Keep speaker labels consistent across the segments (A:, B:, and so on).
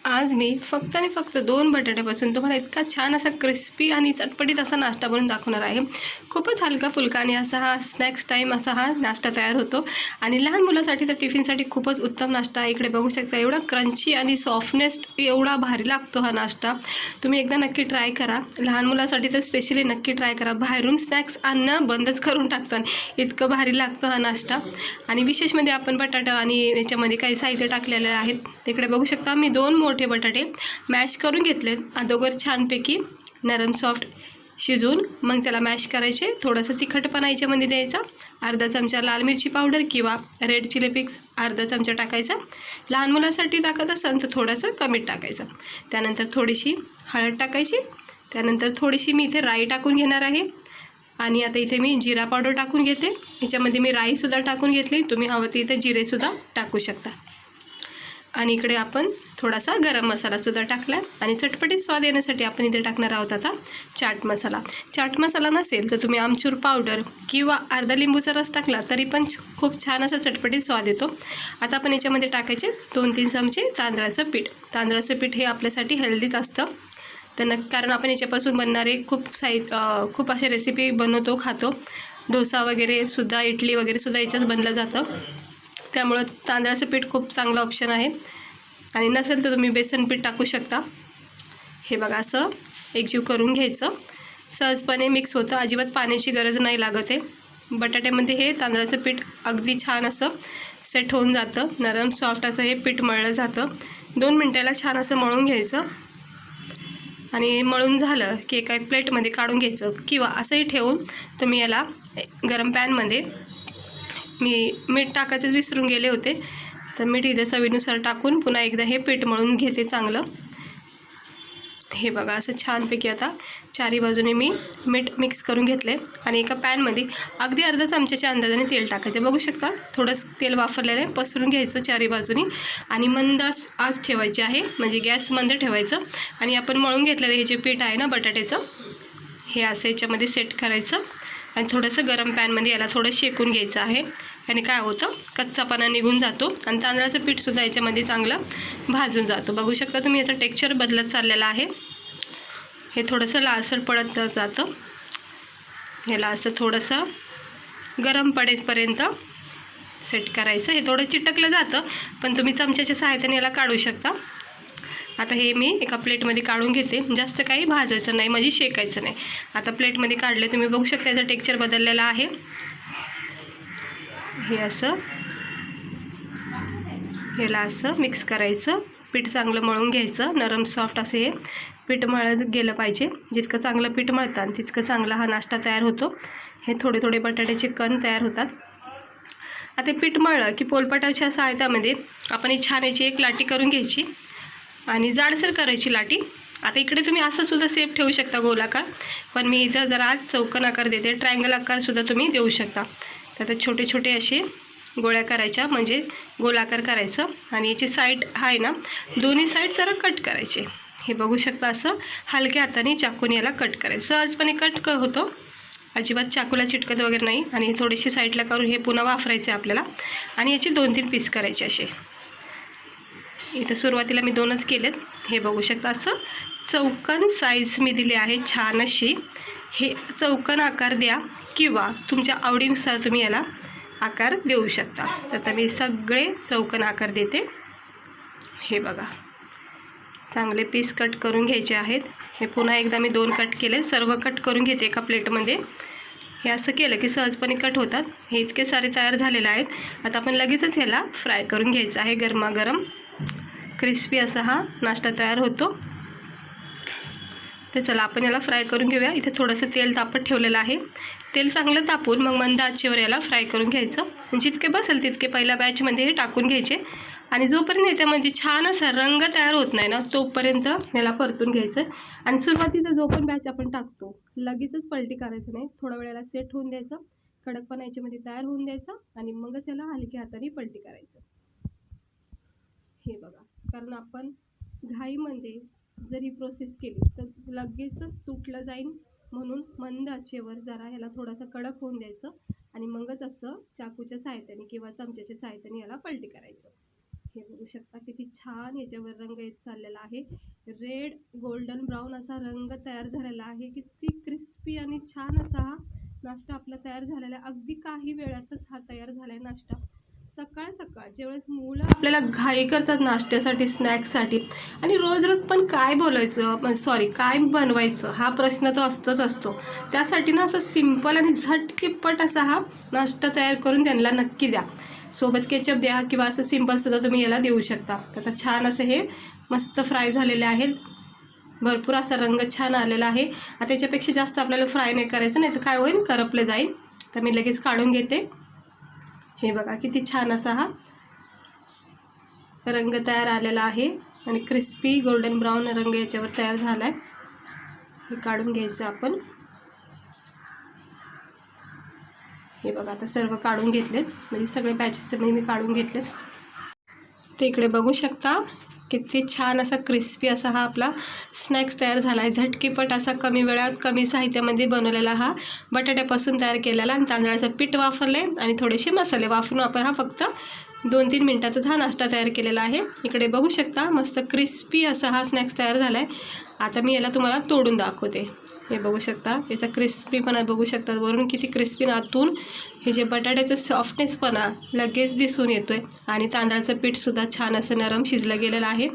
A: आज मी फक्त आणि फक्त 2 बटाट्यापासून तुम्हाला इतका छान असा क्रिस्पी आणि चटपटीत असा नाश्ता बनवून दाखवणार आहे। खूपच हलका फुलका आणि असा हा स्नॅक्स टाईम असा हा नाश्ता तयार होतो आणि लहान मुलासाठी तर टिफिनसाठी खूपच उत्तम नाश्ता आहे। इकडे बघू शकता एवढा क्रंची आणि सॉफ्टनेस एवढा भारी लागतो हा नाश्ता। तुम्ही एकदा नक्की ट्राय करा। लहान मुलासाठी तर स्पेशली नक्की ट्राय करा। बाहेरून स्नॅक्स आणणं बंदच करून टाकतात, इतकं भारी लागतो हा नाश्ता। आणि विशेष म्हणजे आपण बटाटा आणि याच्यामध्ये काही साहित्य टाकलेले आहेत। तिकडे बघू शकता मी 2 मोठे बटाटे मॅश करून घेतलेत, अगोदर छानपैकी नरम सॉफ्ट शिजवून मग त्याला मॅश करायचे। थोडंसं तिखटपणा याच्यामध्ये द्यायचा, अर्धा चमचा लाल मिरची पावडर किंवा रेड चिली फ्लेक्स अर्धा चमचा टाकायचा। लहान मुलांसाठी टाकत असाल तर थोडंसं कमी टाकायचं। त्यानंतर थोडीशी हळद टाकायची, त्यानंतर थोडीशी मी इथे राई टाकून घेणार आहे आणि आता इथे मी जिरा पावडर टाकून घेते। याच्यामध्ये मी राईसुद्धा टाकून घेतली, तुम्ही हवं तर इथे जिरेसुद्धा टाकू शकता। आणि इकडे आपण थोडासा गरम मसालासुद्धा टाकला आणि चटपटीत स्वाद येण्यासाठी आपण इथे टाकणार आहोत आता चाट मसाला। चाट मसाला नसेल तर तुम्ही आमचूर पावडर किंवा अर्धा लिंबूचा रस टाकला तरी पण खूप छान असा चटपटीत स्वाद येतो। आता आपण याच्यामध्ये टाकायचे 2-3 चमचे तांदळाचं पीठ। तांदळाचं पीठ हे आपल्यासाठी हेल्दीच असतं, कारण आपण याच्यापासून बनणारे खूप असे रेसिपी बनवतो खातो। डोसा वगैरे सुद्धा, इडली वगैरे सुद्धा याच्यात बनलं जातं, त्यामुळं तांदळाचं पीठ खूप चांगला ऑप्शन आहे। आणि नसेल तर तुम्ही बेसन पीठ टाकू शकता। हे बघा असं एकजीव करून घ्यायचं, सहजपणे मिक्स होतं, अजिबात पाण्याची गरज नाही लागत आहे। बटाट्यामध्ये हे तांदळाचं पीठ अगदी छान असं सेट होऊन जातं, नरम सॉफ्ट असं हे पीठ मळलं जातं। 2 मिनिटाला छान असं मळून घ्यायचं आणि मळून झालं की एका प्लेटमध्ये काढून घ्यायचं किंवा असंही ठेवून तुम्ही याला गरम पॅनमध्ये, मी मीठ टाकायचं विसरून गेले होते तर मीठ इथे चवीनुसार टाकून पुन्हा एकदा हे पीठ मळून घेते चांगलं। हे बघा असं छानपैकी आता चारी बाजूने मी मीठ मिक्स करून घेतले आणि एका पॅनमध्ये अगदी अर्धा चमच्याच्या अंदाजाने तेल टाकायचं। बघू शकता थोडंसं तेल वापरलेलं आहे, पसरून घ्यायचं चारी बाजूनी आणि मंद आच ठेवायची आहे, म्हणजे गॅस मंद ठेवायचं। आणि आपण मळून घेतलेलं हे जे पीठ आहे ना बटाट्याचं, हे असं याच्यामध्ये सेट करायचं आणि थोडंसं गरम पॅनमध्ये याला थोडं शेकून घ्यायचं आहे। आणि काय होतं, कच्चापणा निघून जातो आणि तांदळाचं पीठसुद्धा याच्यामध्ये चांगलं भाजून जातो। बघू शकता तुम्ही याचं टेक्स्चर बदलत चाललेलं आहे, हे थोडंसं लालसर पडत जातं। ह्याला असं थोडंसं गरम पडेपर्यंत सेट करायचं। हे थोडं चिटकलं जातं पण तुम्ही चमच्याच्या सहाय्याने याला काढू शकता। आता हे मी एका प्लेटमध्ये काढून घेते, जास्त काही भाजायचं नाही म्हणजे शेकायचं नाही। आता प्लेटमध्ये काढले, तुम्ही बघू शकता याचं टेक्स्चर बदललेलं आहे। हे असं याला असं मिक्स करायचं, पीठ चांगलं मळून घ्यायचं, नरम सॉफ्ट असं हे पीठ मळलं गेलं पाहिजे। जितकं चांगलं पीठ मळतात तितकं चांगला हा नाश्ता तयार होतो। हे थोडे थोडे बटाट्याचे कण तयार होतात। आता पीठ मळलं की पोलपाटाच्या सहाय्यामध्ये आपण ही छान याची एक लाटी करून घ्यायची आणि जाडसर करायची लाटी। आता इकडे तुम्ही असं सुद्धा सेप ठेवू शकता गोलाकार, पण मी इथं जरा आज चौकोन आकार देते, ट्रायंगल आकारसुद्धा तुम्ही देऊ शकता। तर छोटे छोटे असे गोळ्या करायच्या, म्हणजे गोलाकार करायचं आणि याची साईड आहे ना, दोन्ही साईड जरा कट करायचे। हे बघू शकता असं हलक्या हाताने चाकून याला कट करायचं, सहजपणे कट होतो, अजिबात चाकूला चिटकत वगैरे नाही। आणि थोडीशी साईडला करून हे पुन्हा वाफरायचे आपल्याला आणि याचे 2-3 पीस करायचे असे। इथं सुरुवातीला मी 2च केलेत। हे बघू शकता असं चौकोन साईज मी दिली आहे छान अशी। हे चौकोन आकार द्या किंवा तुमच्या आवडीनुसार तुम्ही याला आकार देऊ शकता। तर मी सगळे चौकोन आकार देते। हे बघा चांगले पीस कट करून घ्यायचे आहेत। हे पुन्हा एकदा मी 2 कट केले, सर्व कट करून घेते एका प्लेटमध्ये। हे असं केलं की सहजपणे कट होतात। हे इतके सारे तयार झालेले आहेत। आता आपण लगेचच ह्याला फ्राय करून घ्यायचं आहे, गरमागरम क्रिस्पी असा हा नाश्ता तयार होतो। तर चला आपण याला फ्राय करून घेऊया। इथे थोडंसं तेल तापत ठेवलेलं आहे, तेल चांगलं तापून मग मंद आचेवर याला फ्राय करून घ्यायचं। जितके बसेल तितके पहिल्या बॅचमध्ये हे टाकून घ्यायचे आणि जोपर्यंत याच्यामध्ये छान असा रंग तयार होत नाही ना तोपर्यंत याला परतून घ्यायचं। आणि सुरुवातीचा जो पण बॅच आपण टाकतो लगेचच पलटी करायचं नाही, थोडा वेळेला सेट होऊन द्यायचं, कडकपणा याच्यामध्ये तयार होऊन द्यायचा आणि मगच याला हलक्या हाताने पलटी करायचं। हे बघा, कारण आपण घाईमध्ये जर ही प्रोसेस केली तर लगेचच तुटलं जाईल, म्हणून मंद आचेवर जरा ह्याला थोडासा कडक होऊन द्यायचं आणि मगच असं चाकूच्या सहाय्याने किंवा चमच्याच्या सहाय्याने याला पलटी करायचं। हे बघू शकता किती छान याच्यावर रंग येत चाललेला आहे. रेड गोल्डन ब्राऊन असा रंग तयार झालेला आहे. किती क्रिस्पी आणि छान असा हा नाश्ता आपला तयार झालेला आहे. अगदी काही वेळातच हा तयार झालाय नाश्ता. सकाळ सकाळ ज्यावेळेस मुलं आपल्याला घाई करतात नाश्त्यासाठी, स्नॅक्ससाठी, आणि रोज रोज पण काय काय बनवायचं हा प्रश्न तर असतो. त्यासाठी ना असं सिंपल आणि झटकीपट असा हा नाश्ता तयार करून त्यांना नक्की द्या. सोबत केचप द्या किंवा असं सिंपलसुद्धा तुम्ही याला देऊ शकता. त्याचा छान असं हे मस्त फ्राय झालेले आहेत. भरपूर असा रंग छान आलेला आहे. आता त्याच्यापेक्षा जास्त आपल्याला फ्राय नाही करायचं, नाही तर काय होईल, करपले जाईल. तर मी लगेच काढून घेते. हे बघा किती छान असा हा रंग तयार आलेला आहे आणि क्रिस्पी गोल्डन ब्राऊन रंग याच्यावर तयार झाला आहे. हे काढून घ्यायचं आपण. हे बघा आता सर्व काढून घेतलेत, म्हणजे सगळे बॅचेस मी काढून घेतलेत. ते इकडे बघू शकता किती छान असा क्रिस्पी असा हा आपला स्नॅक्स तयार झाला आहे. झटकीपट असा कमी वेळात कमी साहित्यामध्ये बनवलेला हा बटाट्यापासून तयार केलेला आणि तांदळाचं पीठ वापरले आणि थोडेसे मसाले वापरून आपण हा फक्त 2-3 मिनिटातच हा नाश्ता तयार केलेला आहे. इकडे बघू शकता मस्त क्रिस्पी असा हा स्नॅक्स तयार झाला आहे. आता मी याला तुम्हाला तोडून दाखवते. हे बघू शकता याचा क्रिस्पीपणा बघू शकता, वरून किती क्रिस्पी, आतून हे जे बटाट्याचं सॉफ्टनेसपणा लगेच दिसून येतो आहे आणि तांदळाचं पीठसुद्धा छान असं नरम शिजलं गेलेलं आहे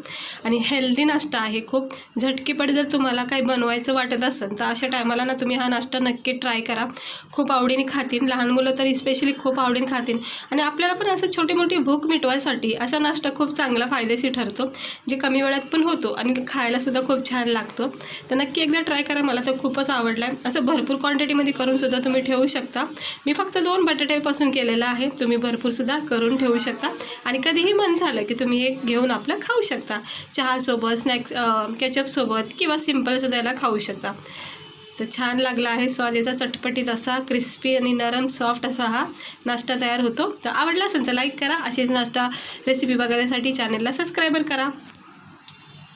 A: आणि हेल्दी नाश्ता आहे. खूप झटकीपट जर तुम्हाला काही बनवायचं वाटत असेल तर अशा टायमाला ना तुम्ही हा नाश्ता नक्की ट्राय करा. खूप आवडीने खातील, लहान मुलं तर स्पेशली खूप आवडीने खातील आणि आपल्याला पण असं छोटी मोठी भूक मिटवायसाठी असा नाश्ता खूप चांगला फायदेशीर ठरतो, जे कमी वेळात पण होतो आणि खायलासुद्धा खूप छान लागतो. तर नक्की एकदा ट्राय करा. मला तर खूपच आवडला आहे. असं भरपूर क्वांटिटीमध्ये करूनसुद्धा तुम्ही ठेवू शकता. मी फक्त 2 बटाट्यापासून केलेला आहे. तुम्ही भरपूरसुद्धा करून ठेवू शकता आणि कधीही मन झालं की तुम्ही हे घेऊन आपलं खाऊ शकता. चहासोबत, स्नॅक्स, केचपसोबत किंवा सिंपलसुद्धा याला खाऊ शकता. तर छान लागला आहे स्वाद याचा, चटपटीत असा क्रिस्पी आणि नरम सॉफ्ट असा हा नाश्ता तयार होतो. तर आवडला असेल तर लाईक करा. असेच नाश्ता रेसिपी बघण्यासाठी चॅनलला सबस्क्राईबर करा.